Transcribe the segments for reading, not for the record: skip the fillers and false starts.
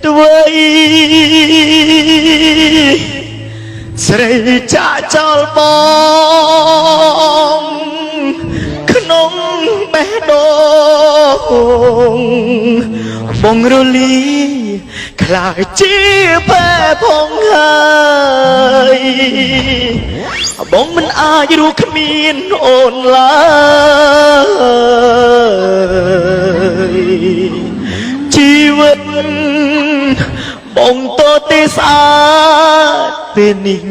តវ័យស្រីចាក់ចោលបងក្នុងបេះដូងបងរលីខ្លាចជាផែផងហើយបងមិនអាចរស់គ្មានអូនឡើយជីវិតបងតទេស្អាតពេលនេះ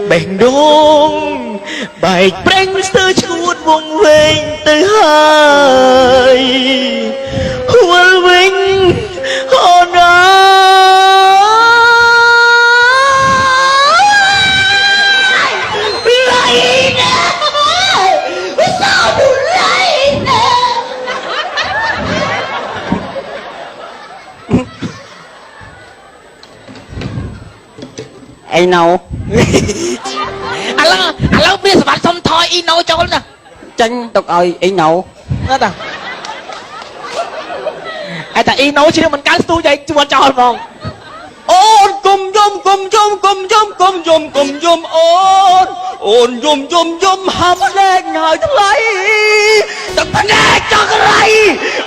បេះដូងបែកប្រេងស្ទើរឈួតវងវែងទៅហើយហួលវិញអូនអើយឡៃណាវាសោតឡៃណាអីណូ ឥឡូវមានសម្បត្តិសុំថយអ៊ីណូចូលណា ចាញ់ទុកឲ្យអីណូ ណាតាអែតែអ៊ីណូជ្រាបមិនកើតស្ទូចឯងជួចោលហ្មង អូនគុំយំគុំយំគុំយំគុំយំគុំយំអូនយំយំយំហាប់ផ្លែកហើយថ្លៃទឹកផ្នែកចង់ក្រៃ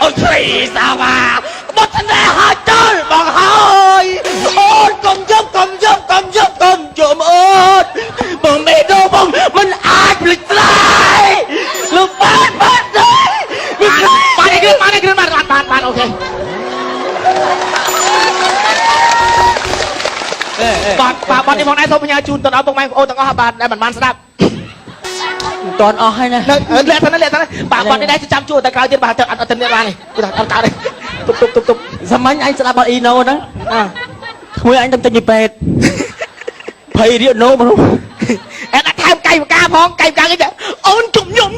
អូនស្រីសាវ៉ាបត់ស្នេហ៍ហើយចូលបងហើយអូនគុំយំគុំយំគុំយំគុំយំអូនបងមេដូបងមិនអាចភ្លេចថ្លៃលោកបានបានអូខេបាទនេះមកណែសូមផ្ញើជូនទៅដល់ពុកម៉ែបងប្អូនទាំងអស់បាទដែលមិនបានស្ដាប់ តន់អស់ហើយណា លាក់ទៅបាទបាទនេះដែរចាំជួតែក្រោយទៀតបាទអត់ទៅនេះបាននេះគឺថាអត់កើតទេទុបសាមញ្ញអញស្ដាប់បាត់អ៊ីណូហ្នឹងធ្វើអញទៅទិញពីពេទ្យភ័យរៀកណូមនុស្ស អែដាក់ថែមកាយវិការផងកាយវិការគេអូនកុំយំ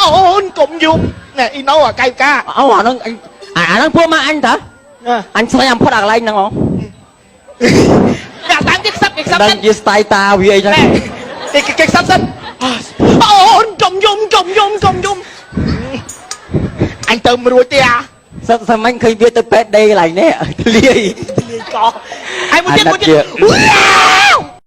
អូនកុំយំណែអ៊ីណូអាកាយវិការ អូអាហ្នឹងពួកម៉ាអញតើអញស្រីអំផុតអាកន្លែងហ្នឹងហ៎ អ្នកតាមគេខ្សឹបដឹងជាស្ទាយតាវាអីចឹង គេខ្សឹបសិនអូនកុំយំអញទៅមិនរួចទេអា សឹកសាមញ្ញឃើញវាទៅពេទ្យដេកន្លែងនេះលាយក ហើយមួយទៀត